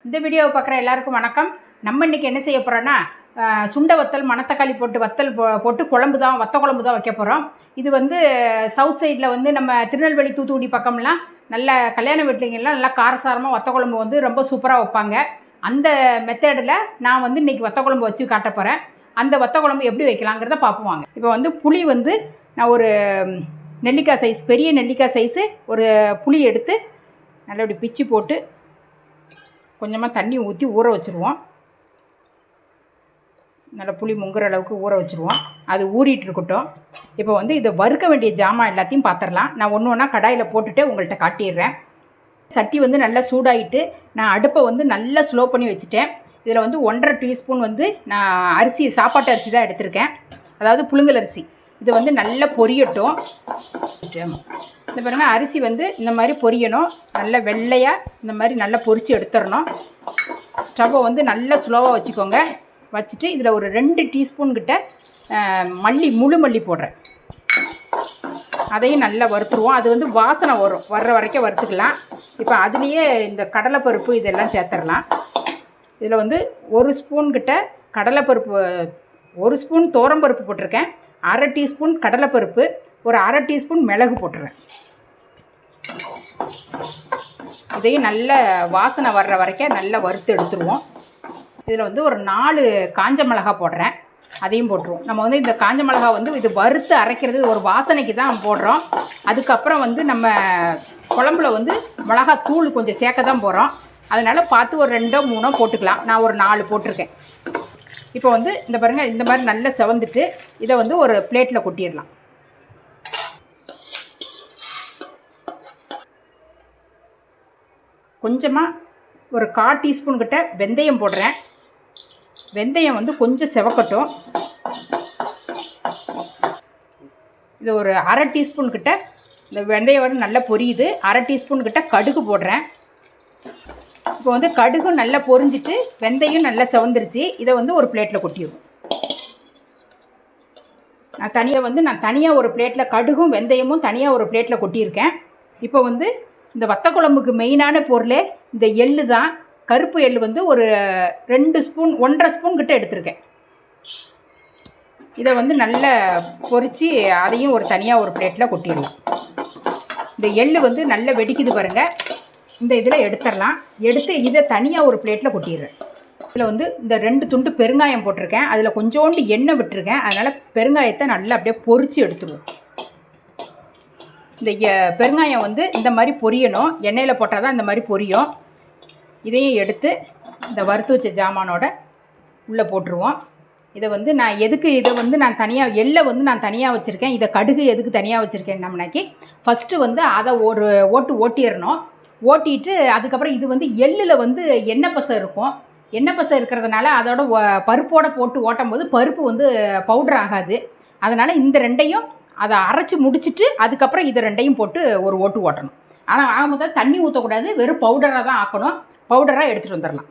இந்த வீடியோவை பார்க்குற எல்லாருக்கும் வணக்கம். நம்ம இன்றைக்கி என்ன செய்ய போகிறோன்னா சுண்டை வத்தல் மணத்தக்காளி போட்டு வத்தல் போட்டு குழம்பு தான் வத்த குழம்பு தான் வைக்க போகிறோம். இது வந்து சவுத் சைடில் வந்து நம்ம திருநெல்வேலி தூத்துக்குடி பக்கம்லாம் நல்ல கல்யாண வீட்டுலலாம் நல்லா காரசாரமாக வத்த குழம்பு வந்து ரொம்ப சூப்பராக வைப்பாங்க. அந்த மெத்தடில் நான் வந்து இன்றைக்கி வத்த குழம்பு வச்சு காட்ட போகிறேன். அந்த வத்த குழம்பு எப்படி வைக்கலாங்கிறத பார்ப்போம். இப்போ வந்து புளி வந்து நான் ஒரு நெல்லிக்காய் சைஸ் பெரிய நெல்லிக்காய் சைஸு ஒரு புளி எடுத்து நல்லா இப்படி பிச்சு போட்டு கொஞ்சமாக தண்ணி ஊற்றி ஊற வச்சுருவோம். நல்லா புளி முங்குற அளவுக்கு ஊற வச்சுருவோம். அது ஊறிட்டு இருக்கட்டும். இப்போ வந்து இதை வறுக்க வேண்டிய ஜாமான் எல்லாத்தையும் பார்த்துடலாம். நான் ஒன்று ஒன்றா கடாயில் போட்டுட்டு உங்கள்கிட்ட காட்டிடுறேன். சட்டி வந்து நல்லா சூடாகிட்டு நான் அடுப்பை வந்து நல்லா ஸ்லோ பண்ணி வச்சுட்டேன். இதில் வந்து 1.5 டீஸ்பூன் வந்து நான் அரிசி சாப்பாட்டு அரிசி தான் எடுத்திருக்கேன், அதாவது புழுங்கல் அரிசி. இது வந்து நல்லா பொரியட்டும். இந்த பாருங்கள், அரிசி வந்து இந்த மாதிரி பொரியணும். நல்லா வெள்ளையாக இந்த மாதிரி நல்லா பொரித்து எடுத்துடணும். ஸ்டவ்வை வந்து நல்லா ஸ்லோவாக வச்சுக்கோங்க. வச்சுட்டு இதில் ஒரு 2 டீஸ்பூன் கிட்ட மல்லி, முழு மல்லி போடுறேன். அதையும் நல்லா வறுத்துருவோம். அது வந்து வாசனை வர்ற வரைக்கும் வறுத்துக்கலாம். இப்போ அதுலேயே இந்த கடலைப்பருப்பு இதெல்லாம் சேர்த்துடலாம். இதில் வந்து 1 ஸ்பூன் கிட்ட கடலைப்பருப்பு, 1 ஸ்பூன் துவரம்பருப்பு போட்டிருக்கேன், 1/2 டீஸ்பூன் கடலைப்பருப்பு, ஒரு 1/2 டீஸ்பூன் மிளகு போட்டுருவேன். இதையும் நல்ல வாசனை வர்ற வரைக்கும் நல்லா வறுத்து எடுத்துருவோம். இதில் வந்து ஒரு 4 காஞ்ச மிளகா போடுறேன், அதையும் போட்டுருவோம். நம்ம வந்து இந்த காஞ்ச மிளகா வந்து இது வறுத்து அரைக்கிறது ஒரு வாசனைக்கு தான் போடுறோம். அதுக்கப்புறம் வந்து நம்ம குழம்புல வந்து மிளகாத்தூள் கொஞ்சம் சேர்க்க தான் போகிறோம். அதனால் பார்த்து ஒரு 2 3 போட்டுக்கலாம். நான் ஒரு 4 போட்டிருக்கேன். இப்போ வந்து இந்த பாருங்கள், இந்த மாதிரி நல்லா செவந்துட்டு இதை வந்து ஒரு பிளேட்டில் கொட்டிடலாம். கொஞ்சமாக ஒரு 1/4 டீஸ்பூன் கிட்ட வெந்தயம் போடுறேன். வெந்தயம் வந்து கொஞ்சம் செவக்கட்டும். இது ஒரு 1/2 டீஸ்பூன் கிட்ட இந்த வெந்தயம் வந்து நல்லா பொரியுது. 1/2 டீஸ்பூன் கிட்ட கடுகு போடுறேன். இப்போ வந்து கடுகும் நல்லா பொரிஞ்சிட்டு வெந்தயம் நல்லா செவந்துருச்சு. இதை வந்து ஒரு பிளேட்டில் கொட்டிடுவோம். நான் தனியாக ஒரு பிளேட்டில் கடுகும் வெந்தயமும் தனியாக ஒரு பிளேட்டில் கொட்டியிருக்கேன். இப்போ வந்து இந்த வத்த குழம்புக்கு மெயினான பொருளே இந்த எள்ளு தான். கருப்பு எள்ளு வந்து ஒரு 2 ஸ்பூன் 1.5 ஸ்பூன் கிட்ட எடுத்திருக்கேன். இதை வந்து நல்லா பொரித்து அதையும் ஒரு தனியாக ஒரு பிளேட்டில் கொட்டிடலாம். இந்த எள்ளு வந்து நல்லா வெடிக்குது பாருங்கள். இந்த இதில் எடுத்துடலாம். எடுத்து இதை தனியாக ஒரு பிளேட்டில் கொட்டிடுறேன். இதில் வந்து இந்த 2 துண்டு பெருங்காயம் போட்டிருக்கேன். அதில் கொஞ்சோண்டு எண்ணெய் விட்டுருக்கேன். அதனால் பெருங்காயத்தை நல்லா அப்படியே பொரித்து எடுத்துடுவோம். இந்த பெருங்காயம் வந்து இந்த மாதிரி பொரியணும். எண்ணெயில் போட்டால் தான் இந்த மாதிரி பொரியும். இதையும் எடுத்து இந்த வறுத்து வச்ச ஜாமானோட உள்ளே போட்டுருவோம். இதை வந்து நான் தனியாக எள்ளை வந்து நான் தனியாக வச்சுருக்கேன். இதை கடுகு எதுக்கு தனியாக வச்சுருக்கேன்னம்னாக்கி ஃபஸ்ட்டு வந்து அதை ஒரு ஓட்டிடணும். ஓட்டிட்டு அதுக்கப்புறம் இது வந்து எள்ளில் வந்து எண்ணெய் பசை இருக்கும். எண்ணெய் பசை இருக்கிறதுனால அதோட பருப்போடு போட்டு ஓட்டும் போது பருப்பு வந்து பவுடர் ஆகாது. அதனால் இந்த 2ஐயும் அதை அரைச்சி முடிச்சுட்டு அதுக்கப்புறம் இதை 2ஐயும் போட்டு ஒரு ஓட்டணும். ஆனால் ஆகும்போது தண்ணி ஊற்றக்கூடாது, வெறும் பவுடராக தான் ஆக்கணும். பவுடராக எடுத்துகிட்டு வந்துடலாம்.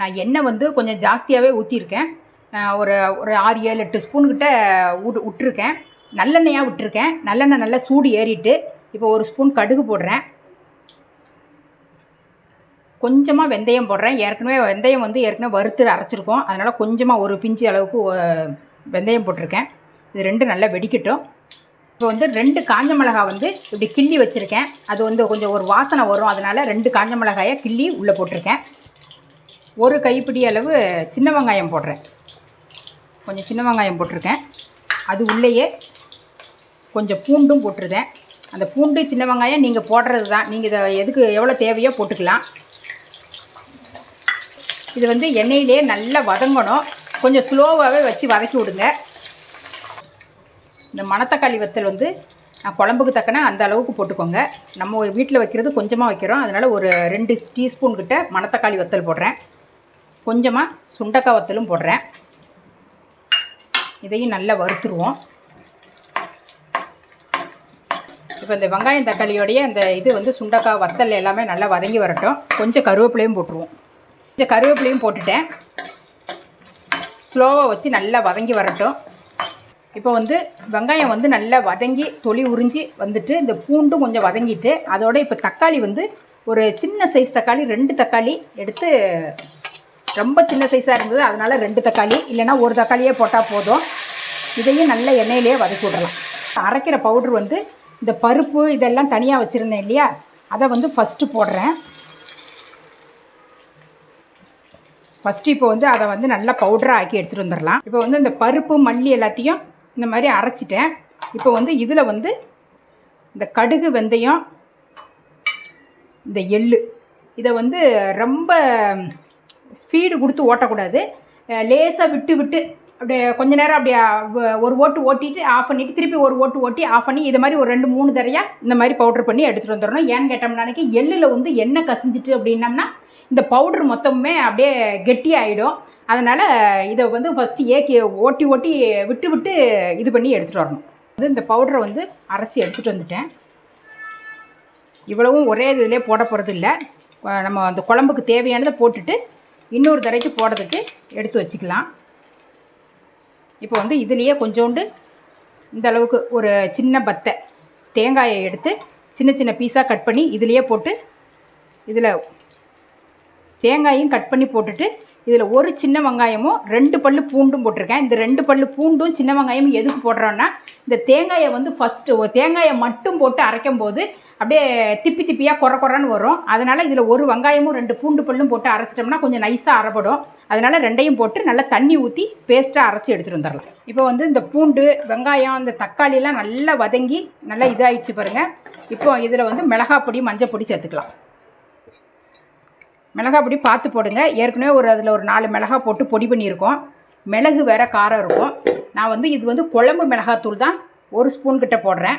நான் எண்ணெய் வந்து கொஞ்சம் ஜாஸ்தியாகவே ஊற்றிருக்கேன். ஒரு 6 7 8 ஸ்பூன்கிட்ட விட்டுருக்கேன். நல்லெண்ணெயாக விட்டுருக்கேன். நல்லெண்ணெய் நல்லா சூடு ஏறிட்டு இப்போ 1 ஸ்பூன் கடுகு போடுறேன். கொஞ்சமாக வெந்தயம் போடுறேன். வெந்தயம் வந்து ஏற்கனவே வறுத்து அரைச்சிருக்கோம். அதனால் கொஞ்சமாக ஒரு பிஞ்சு அளவுக்கு வெந்தயம் போட்டிருக்கேன். இது 2 நல்லா வெடிக்கட்டும். இப்போ வந்து 2 காஞ்ச மிளகா வந்து இப்படி கிள்ளி வச்சுருக்கேன். அது வந்து கொஞ்சம் ஒரு வாசனை வரும். அதனால் 2 காஞ்ச மிளகாயை கிள்ளி உள்ளே போட்டிருக்கேன். ஒரு கைப்பிடி அளவு சின்ன வெங்காயம் போடுறேன். கொஞ்சம் சின்ன வெங்காயம் போட்டிருக்கேன். அது உள்ளேயே கொஞ்சம் பூண்டும் போட்டிருக்கேன். அந்த பூண்டு சின்ன வெங்காயம் நீங்கள் போடுறது தான். நீங்கள் இதை எதுக்கு எவ்வளோ தேவையோ போட்டுக்கலாம். இது வந்து எண்ணெயிலே நல்லா வதங்கணும். கொஞ்சம் ஸ்லோவாகவே வச்சு வதக்கி விடுங்க. இந்த மணத்தக்காளி வத்தல் வந்து நான் குழம்புக்கு தக்கன அந்த அளவுக்கு போட்டுக்கோங்க. நம்ம வீட்டில் வைக்கிறது கொஞ்சமாக வைக்கிறோம். அதனால் ஒரு 2 டீஸ்பூன் கிட்ட மணத்தக்காளி வத்தல் போடுறேன். கொஞ்சமாக சுண்டக்காய் வத்தலும் போடுறேன். இதையும் நல்லா வறுத்துருவோம். இப்போ இந்த வெங்காயம் தக்காளியோடைய அந்த இது வந்து சுண்டக்காய் வத்தல் எல்லாமே நல்லா வதங்கி வரட்டும். கொஞ்சம் கருவேப்பிலையும் போட்டுருவோம். கொஞ்சம் கருவேப்பிலையும் போட்டுட்டேன். ஸ்லோவாக வச்சு நல்லா வதங்கி வரட்டும். இப்போ வந்து வெங்காயம் வந்து நல்லா வதங்கி தொளி உறிஞ்சி வந்துட்டு இந்த பூண்டும் கொஞ்சம் வதங்கிட்டு அதோட இப்போ தக்காளி வந்து ஒரு சின்ன சைஸ் தக்காளி 2 தக்காளி எடுத்து, ரொம்ப சின்ன சைஸாக இருந்தது அதனால் 2 தக்காளி, இல்லைனா ஒரு தக்காளியே போட்டால் போதும். இதையும் நல்ல எண்ணெயிலேயே வதக்கி விடலாம். அரைக்கிற பவுட்ரு வந்து இந்த பருப்பு இதெல்லாம் தனியாக வச்சுருந்தேன் இல்லையா, அதை வந்து ஃபஸ்ட்டு போடுறேன். ஃபஸ்ட்டு இப்போ வந்து அதை வந்து நல்லா பவுடராக ஆக்கி எடுத்துகிட்டு வந்துடலாம். இப்போ வந்து இந்த பருப்பு மல்லி எல்லாத்தையும் இந்த மாதிரி அரைச்சிட்டேன். இப்போ வந்து இதில் வந்து இந்த கடுகு வெந்தயம், இந்த எள்ளு, இதை வந்து ரொம்ப ஸ்பீடு கொடுத்து ஓட்டக்கூடாது. லேசாக விட்டு விட்டு அப்படியே கொஞ்ச நேரம் அப்படியே ஒரு ஓட்டு ஓட்டிட்டு ஆஃப் பண்ணிவிட்டு திருப்பி ஒரு ஓட்டு ஓட்டி ஆஃப் பண்ணி இது மாதிரி ஒரு 2-3 தடவையாக இந்த மாதிரி பவுட்ரு பண்ணி எடுத்துகிட்டு வந்துடணும். ஏன்னு கேட்டோம்னாக்கி எள்ளில் வந்து எண்ணெய் கசிஞ்சிட்டு அப்படின்னம்னா இந்த பவுட்ரு மொத்தமுமே அப்படியே கெட்டியாகிடும். அதனால் இதை வந்து ஃபஸ்ட்டு ஓட்டி ஓட்டி விட்டு விட்டு இது பண்ணி எடுத்துகிட்டு வரணும். வந்து இந்த பவுட்ரை வந்து அரைச்சி எடுத்துகிட்டு வந்துட்டேன். இவ்வளவும் ஒரே இதிலே போட போகிறது இல்லை. நம்ம அந்த குழம்புக்கு தேவையானதை போட்டுட்டு இன்னொரு தடவைக்கு போடுறதுக்கு எடுத்து வச்சுக்கலாம். இப்போ வந்து இதுலேயே கொஞ்சோண்டு இந்த அளவுக்கு ஒரு சின்ன பத்தை தேங்காயை எடுத்து சின்ன சின்ன பீஸாக கட் பண்ணி இதிலையே போட்டு, இதில் தேங்காயும் கட் பண்ணி போட்டுட்டு இதில் ஒரு சின்ன வெங்காயமும் 2 பல்லு பூண்டும் போட்டிருக்கேன். இந்த 2 பல்லு பூண்டும் சின்ன வெங்காயமும் எதுக்கு போடுறோன்னா, இந்த தேங்காயை வந்து ஃபஸ்ட்டு தேங்காயை மட்டும் போட்டு அரைக்கும் போது அப்படியே திப்பி திப்பியாக குறன்னு வரும். அதனால் இதில் ஒரு வெங்காயமும் 2 பூண்டு பல்லும் போட்டு அரைச்சிட்டோம்னா கொஞ்சம் நைஸாக அரைப்படும். அதனால் 2ஐயும் போட்டு நல்லா தண்ணி ஊற்றி பேஸ்ட்டாக அரைச்சி எடுத்துகிட்டு வந்துடலாம். இப்போ வந்து இந்த பூண்டு வெங்காயம் இந்த தக்காளிலாம் நல்லா வதங்கி நல்லா இதாகிடுச்சு பாருங்கள். இப்போ இதில் வந்து மிளகாப்பொடி மஞ்சள் பொடி சேர்த்துக்கலாம். மிளகாய் பொடி பார்த்து போடுங்க. ஏற்கனவே அதில் ஒரு 4 மிளகாய் போட்டு பொடி பண்ணியிருக்கோம். மிளகு வேறு காரம் இருக்கும். நான் வந்து இது வந்து குழம்பு மிளகாத்தூள் தான் 1 ஸ்பூன் கிட்ட போடுறேன்.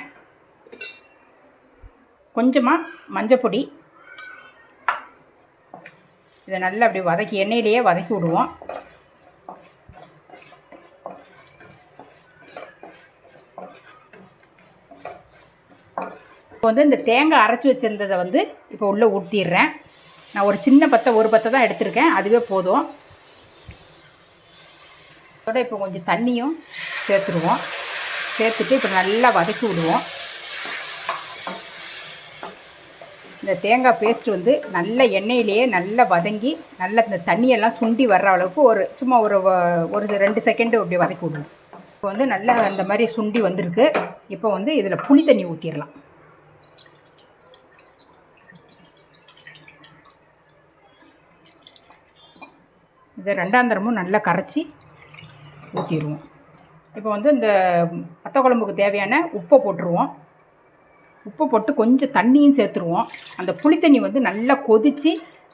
கொஞ்சமாக மஞ்சள் பொடி, இதை நல்லா அப்படி வதக்கி எண்ணெயிலேயே வதக்கி விடுவோம். இப்போ வந்து இந்த தேங்காய் அரைச்சி வச்சுருந்ததை வந்து இப்போ உள்ளே ஊற்றிடுறேன். நான் ஒரு சின்ன ஒரு பத்தை தான் எடுத்திருக்கேன், அதுவே போதும். அதோட இப்போ கொஞ்சம் தண்ணியும் சேர்த்துருவோம். சேர்த்துட்டு இப்போ நல்லா வதக்கி விடுவோம். இந்த தேங்காய் பேஸ்ட்டு வந்து நல்ல எண்ணெயிலேயே நல்லா வதங்கி நல்லா இந்த தண்ணியெல்லாம் சுண்டி வர்ற அளவுக்கு சும்மா ஒரு 2 செகண்டு அப்படி வதக்கி விடுவோம். இப்போ வந்து நல்லா அந்த மாதிரி சுண்டி வந்திருக்கு. இப்போ வந்து இதில் புளி தண்ணி ஊற்றிடலாம். இதை 2ஆம் தரமும் நல்லா கரைச்சி ஊற்றிடுவோம். இப்போ வந்து இந்த வத்த குழம்புக்கு தேவையான உப்பை போட்டுருவோம். உப்பு போட்டு கொஞ்சம் தண்ணியும் சேர்த்துருவோம். அந்த புளித்தண்ணி வந்து நல்லா கொதித்து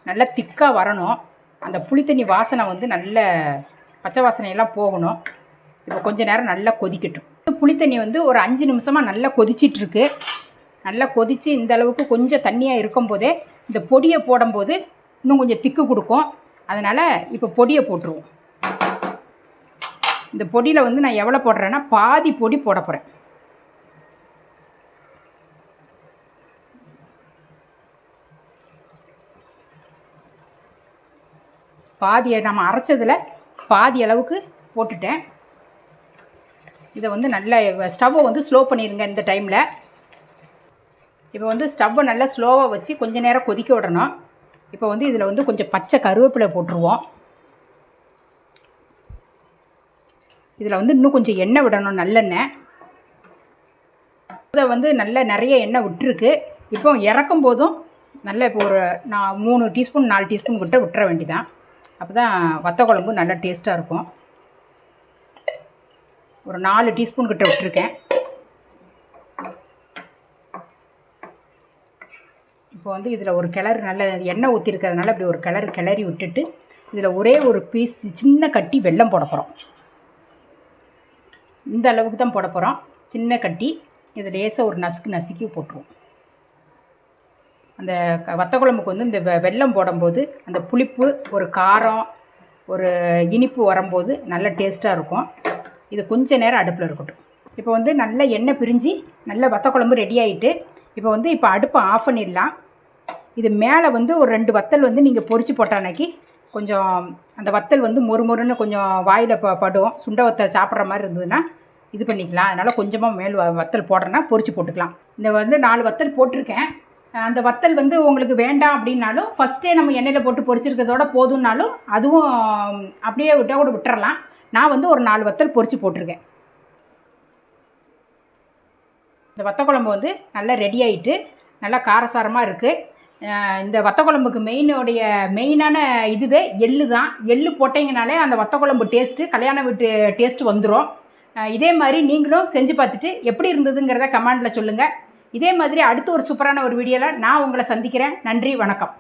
நல்லா திக்காக வரணும். அந்த புளித்தண்ணி வாசனை வந்து நல்ல பச்சை வாசனையெல்லாம் போகணும். இப்போ கொஞ்சம் நேரம் நல்லா கொதிக்கட்டும். புளித்தண்ணி வந்து ஒரு 5 நிமிஷமாக நல்லா கொதிச்சிட்ருக்கு. நல்லா கொதித்து இந்த அளவுக்கு கொஞ்சம் தண்ணியாக இருக்கும் போதே இந்த பொடியை போடும்போது இன்னும் கொஞ்சம் திக்கு கொடுக்கும். அதனால் இப்போ பொடியை போட்டுருவோம். இந்த பொடியில் வந்து நான் எவ்வளோ போடுறேன்னா பாதி பொடி போட போகிறேன். பாதியை நம்ம அரைச்சதில் பாதி அளவுக்கு போட்டுட்டேன். இதை வந்து நல்லா ஸ்டவ்வை வந்து ஸ்லோ பண்ணிடுங்க இந்த டைமில். இப்போ வந்து ஸ்டவ்வை நல்லா ஸ்லோவாக வச்சு கொஞ்சம் நேரம் கொதிக்க விடணும். இப்போ வந்து இதில் வந்து கொஞ்சம் பச்சை கருவேப்பிலை போட்டுருவோம். இதில் வந்து இன்னும் கொஞ்சம் எண்ணெய் விடணும், நல்லெண்ணெய். இதை வந்து நிறைய எண்ணெய் விட்டுருக்கு. இப்போ இறக்கும் போதும் நல்லா இப்போ நான் 3 டீஸ்பூன் 4 டீஸ்பூன் கிட்ட விட்டுற வேண்டிதான். அப்போ தான் வத்த குழம்பு நல்லா டேஸ்ட்டாக இருக்கும். ஒரு 4 டீஸ்பூன் கிட்ட விட்டுருக்கேன். இப்போ வந்து இதில் ஒரு கிளறு நல்ல எண்ணெய் ஊற்றிருக்கிறதுனால அப்படி ஒரு கிளறி விட்டுட்டு இதில் ஒரே ஒரு பீஸ் சின்ன கட்டி வெல்லம் போட போகிறோம். இந்த அளவுக்கு தான் போட போகிறோம், சின்ன கட்டி. இது லேசாக ஒரு நசுக்கி போட்டுருவோம். அந்த வத்த குழம்புக்கு வந்து இந்த வெல்லம் போடும்போது அந்த புளிப்பு, ஒரு காரம், ஒரு இனிப்பு வரும்போது நல்ல டேஸ்ட்டாக இருக்கும். இது கொஞ்சம் நேரம் அடுப்பில் இருக்கட்டும். இப்போ வந்து நல்ல எண்ணெய் பிரிஞ்சு நல்ல வத்த குழம்பு ரெடி ஆகிட்டு இப்போ அடுப்பை ஆஃப் பண்ணிடலாம். இது மேலே வந்து ஒரு 2 வத்தல் வந்து நீங்கள் பொரிச்சு போட்டானாக்கி கொஞ்சம் அந்த வத்தல் வந்து மொறுன்னு கொஞ்சம் வாயில் படும். சுண்டை வத்தல் சாப்பிட்ற மாதிரி இருந்ததுன்னா இது பண்ணிக்கலாம். அதனால் கொஞ்சமாக மேல் வத்தல் போடுறேன்னா பொரிச்சு போட்டுக்கலாம். இந்த வந்து 4 வத்தல் போட்டிருக்கேன். அந்த வத்தல் வந்து உங்களுக்கு வேண்டாம் அப்படின்னாலும் ஃபஸ்ட்டே நம்ம எண்ணெயில் போட்டு பொரிச்சிருக்கிறதோட போதும்னாலும் அதுவும் அப்படியே விட்டால் கூட விட்டுறலாம். நான் வந்து ஒரு 4 வத்தல் பொரித்து போட்டிருக்கேன். இந்த வத்த குழம்பு வந்து நல்லா ரெடி ஆகிட்டு நல்லா காரசாரமாக இருக்குது. இந்த வத்த குழம்புக்கு மெயினான இதுவே எள்ளு தான். எள்ளு போட்டிங்கனாலே அந்த வத்த குழம்பு டேஸ்ட்டு கல்யாண வீட்டு டேஸ்ட்டு வந்துடும். இதே மாதிரி நீங்களும் செஞ்சு பார்த்துட்டு எப்படி இருந்ததுங்கிறத கமெண்டில் சொல்லுங்கள். இதே மாதிரி அடுத்து ஒரு சூப்பரான ஒரு வீடியோவில் நான் உங்களை சந்திக்கிறேன். நன்றி, வணக்கம்.